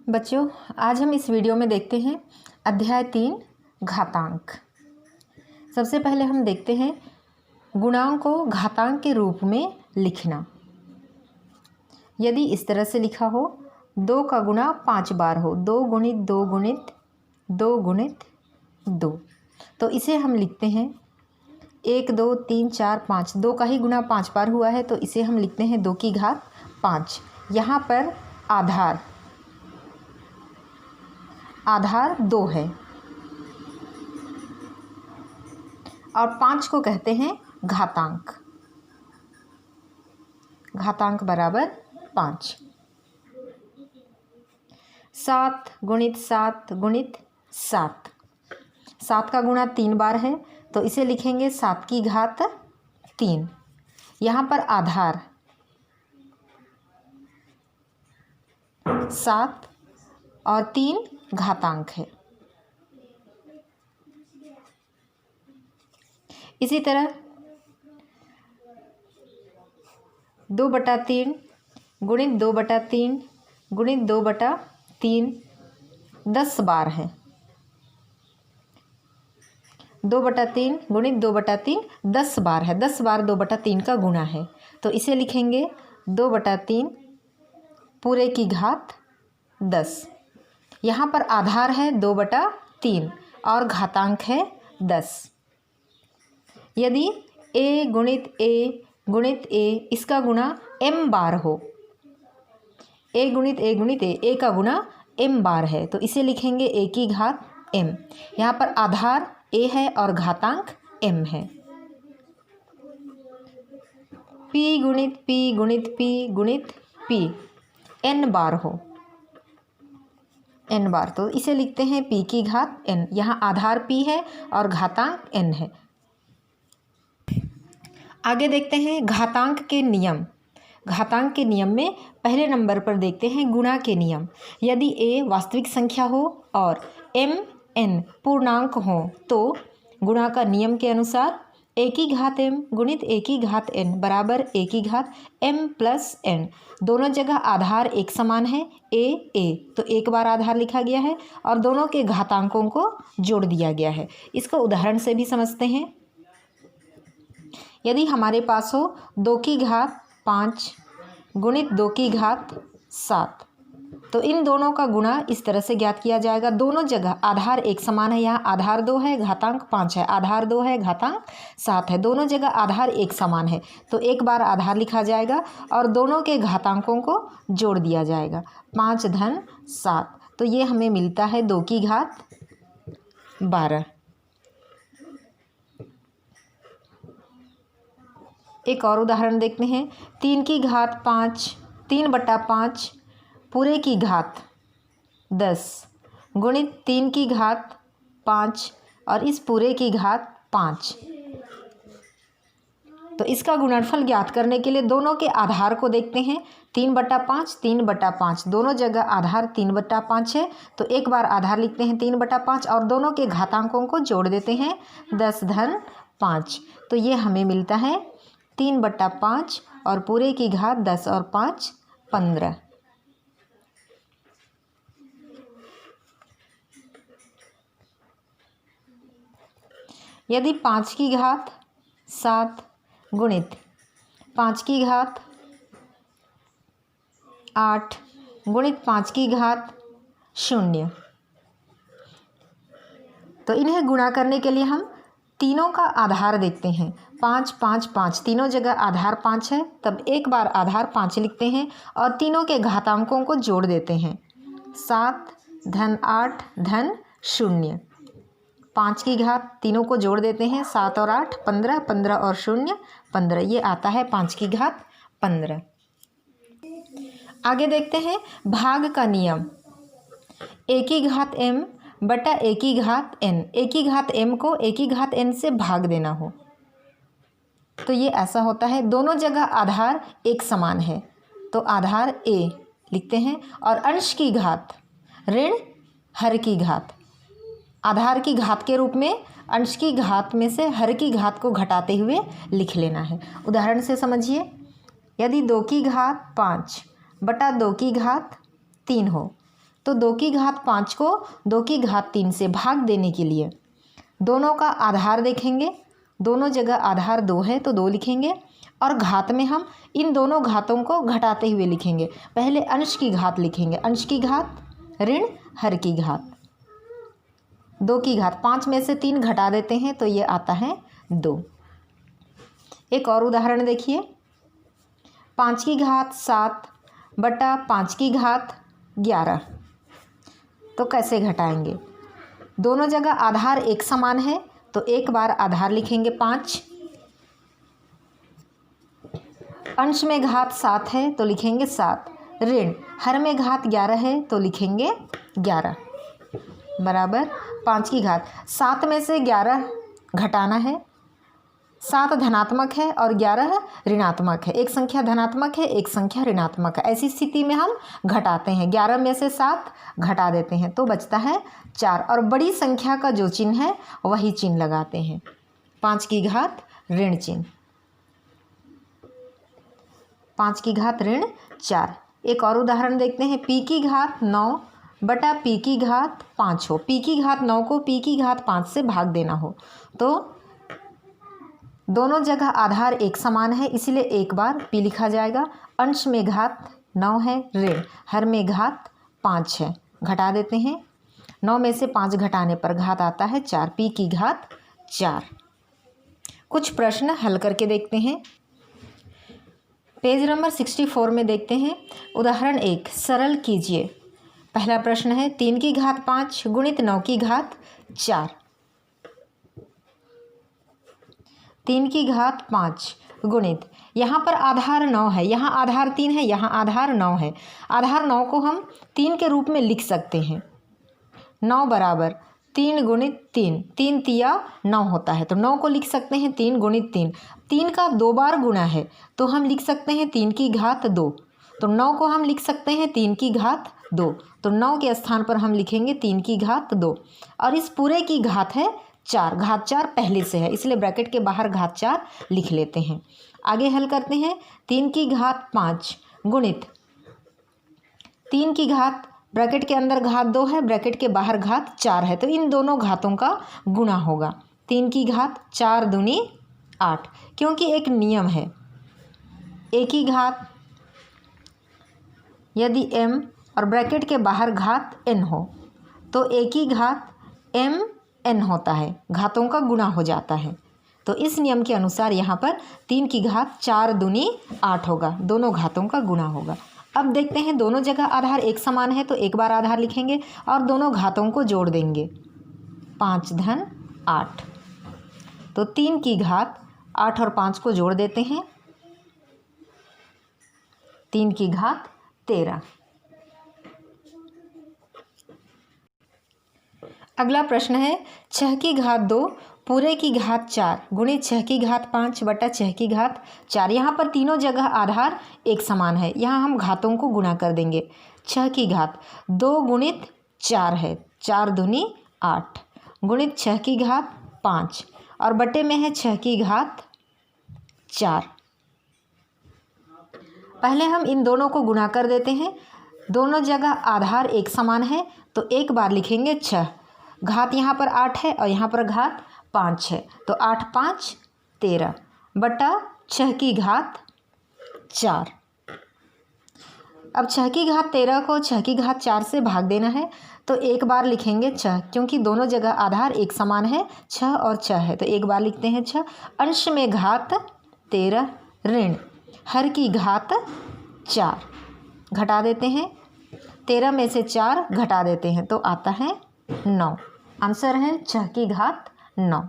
बच्चों, आज हम इस वीडियो में देखते हैं अध्याय 3 घातांक। सबसे पहले हम देखते हैं गुणांक को घातांक के रूप में लिखना। यदि इस तरह से लिखा हो 2 का गुणा 5 बार हो, 2 गुणित 2 गुणित 2 गुणित 2, तो इसे हम लिखते हैं 1 2 3 4 5। 2 का ही गुणा 5 बार हुआ है तो इसे हम लिखते हैं 2 की घात 5। यहाँ पर आधार 2 है और 5 को कहते हैं घातांक। घातांक बराबर 5। 7 गुणित 7 गुणित 7। 7 का गुणा 3 बार है तो इसे लिखेंगे 7 की घात 3। यहाँ पर आधार 7 और 3 घातांक है। इसी तरह 2/3 गुणित 2/3 गुणित 2/3 10 बार है। 2/3 गुणित 2/3 10 बार है। 10 बार 2/3 का गुणा है तो इसे लिखेंगे 2/3 पूरे की घात 10। यहाँ पर आधार है 2/3 और घातांक है 10। यदि a गुणित a इसका गुणा m बार हो, a गुणित a का गुणा m बार है तो इसे लिखेंगे a की घात m। यहाँ पर आधार a है और घातांक m है। p गुणित p गुणित p गुणित p n बार हो, n बार, तो इसे लिखते हैं p की घात n। यहाँ आधार p है और घातांक n है। आगे देखते हैं घातांक के नियम। घातांक के नियम में पहले नंबर पर देखते हैं गुणा के नियम। यदि a वास्तविक संख्या हो और m n पूर्णांक हो तो गुणा का नियम के अनुसार a की घात m गुणित a की घात n बराबर a की घात m प्लस n। दोनों जगह आधार एक समान है, a तो एक बार आधार लिखा गया है और दोनों के घातांकों को जोड़ दिया गया है। इसको उदाहरण से भी समझते हैं। यदि हमारे पास हो 2 की घात 5 गुणित 2 की घात 7, तो इन दोनों का गुणा इस तरह से ज्ञात किया जाएगा। दोनों जगह आधार एक समान है। यहाँ आधार 2 है, घातांक 5 है, आधार 2 है, घातांक 7 है। दोनों जगह आधार एक समान है तो एक बार आधार लिखा जाएगा और दोनों के घातांकों को जोड़ दिया जाएगा। 5 धन 7, तो ये हमें मिलता है 2 की घात 12। एक और उदाहरण देखते हैं। 3 की घात 5 3/5 पूरे की घात 10 गुणित 3 की घात 5 और इस पूरे की घात 5। तो इसका गुणनफल ज्ञात करने के लिए दोनों के आधार को देखते हैं। 3/5 3/5, दोनों जगह आधार 3/5 है तो एक बार आधार लिखते हैं 3/5 और दोनों के घातांकों को जोड़ देते हैं 10 धन 5। तो ये हमें मिलता है 3/5 और पूरे की घात 10 और 5 15। यदि 5 की घात 7 गुणित 5 की घात 8 गुणित 5 की घात 0, तो इन्हें गुणा करने के लिए हम तीनों का आधार देखते हैं। 5 5 5, तीनों जगह आधार 5 है तब एक बार आधार 5 लिखते हैं और तीनों के घातांकों को जोड़ देते हैं। 7 धन 8 धन 0। 5 की घात तीनों को जोड़ देते हैं, 7 और 8 15, 15 और 0 15, ये आता है 5 की घात 15। आगे देखते हैं भाग का नियम। a की घात m बटा a की घात n। a की घात m को a की घात n से भाग देना हो तो ये ऐसा होता है। दोनों जगह आधार एक समान है तो आधार a लिखते हैं और अंश की घात ऋण हर की घात। आधार की घात के रूप में अंश की घात में से हर की घात को घटाते हुए लिख लेना है। उदाहरण से समझिए। यदि 2 की घात 5 बटा 2 की घात 3 हो तो 2 की घात 5 को 2 की घात 3 से भाग देने के लिए दोनों का आधार देखेंगे। दोनों जगह आधार 2 है तो 2 लिखेंगे, और घात में हम इन दोनों घातों को घटाते हुए लिखेंगे। पहले अंश की घात लिखेंगे, अंश की घात ऋण हर की घात, 2 की घात 5 में से 3 घटा देते हैं तो ये आता है 2। एक और उदाहरण देखिए, 5 की घात 7 बटा 5 की घात 11। तो कैसे घटाएंगे? दोनों जगह आधार एक समान है तो एक बार आधार लिखेंगे 5, अंश में घात 7 है तो लिखेंगे 7, ऋण हर में घात 11 है तो लिखेंगे 11 बराबर 5 की घात 7 में से 11 घटाना है। 7 धनात्मक है और 11 ऋणात्मक है, एक संख्या धनात्मक है एक संख्या ऋणात्मक है। ऐसी स्थिति में हम घटाते हैं, 11 में से 7 घटा देते हैं तो बचता है 4, और बड़ी संख्या का जो चिन्ह है वही चिन्ह लगाते हैं, 5 की घात ऋण चिन्ह, 5 की घात ऋण 4। एक और उदाहरण देखते हैं, p की घात 9 बटा p की घात 5 हो। p की घात 9 को p की घात 5 से भाग देना हो तो दोनों जगह आधार एक समान है इसलिए एक बार p लिखा जाएगा। अंश में घात 9 है, ऋण हर में घात 5 है, घटा देते हैं। 9 में से 5 घटाने पर घात आता है 4, p की घात 4। कुछ प्रश्न हल करके देखते हैं। पेज नंबर 64 में देखते हैं। उदाहरण 1, सरल कीजिए। पहला प्रश्न है 3 की घात 5 गुणित 9 की घात 4। 3 की घात 5 गुणित, यहाँ पर आधार 9 है, यहाँ आधार 3 है, यहाँ आधार 9 है। आधार 9 को हम 3 के रूप में लिख सकते हैं। 9 बराबर 3 गुणित 3, 3 तिया 9 होता है तो 9 को लिख सकते हैं 3 गुणित 3। 3 का 2 बार गुणा है तो हम लिख सकते हैं 3 की घात 2, तो 9 को हम लिख सकते हैं 3 की घात 2, तो 9 के स्थान पर हम लिखेंगे 3 की घात 2। और इस पूरे की घात है 4, घात 4 पहले से है इसलिए ब्रैकेट के बाहर घात 4 लिख लेते हैं। आगे हल करते हैं। 3 की घात 5 गुणित 3 की घात, ब्रैकेट के अंदर घात 2 है, ब्रैकेट के बाहर घात 4 है तो इन दोनों घातों का गुणा होगा। 3 की घात 4 दूनी 8, क्योंकि एक नियम है, एक ही घात यदि m और ब्रैकेट के बाहर घात n हो तो एक ही घात m n होता है, घातों का गुणा हो जाता है। तो इस नियम के अनुसार यहाँ पर 3 की घात 4 दूनी 8 होगा, दोनों घातों का गुणा होगा। अब देखते हैं, दोनों जगह आधार एक समान है तो एक बार आधार लिखेंगे और दोनों घातों को जोड़ देंगे, 5 धन 8। तो 3 की घात 8 और 5 को जोड़ देते हैं, 3 की घात 13। अगला प्रश्न है 6 की घात 2 पूरे की घात 4 गुणित 6 की घात 5 बटा 6 की घात 4। यहाँ पर तीनों जगह आधार एक समान है, यहाँ हम घातों को गुणा कर देंगे। 6 की घात 2 गुणित 4 है, 4 दूनी 8 गुणित 6 की घात 5 और बटे में है 6 की घात 4। पहले हम इन दोनों को गुणा कर देते हैं। दोनों जगह आधार एक समान है तो एक बार लिखेंगे 6, घात यहाँ पर 8 है और यहाँ पर घात 5 है तो 8 5 13 बटा 6 की घात 4। अब 6 की घात 13 को 6 की घात 4 से भाग देना है तो एक बार लिखेंगे 6, क्योंकि दोनों जगह आधार एक समान है, 6 और 6 है तो एक बार लिखते हैं 6। अंश में घात 13 ऋण हर की घात 4, घटा देते हैं, 13 में से 4 घटा देते हैं तो आता है 9। आंसर है 6 की घात 9।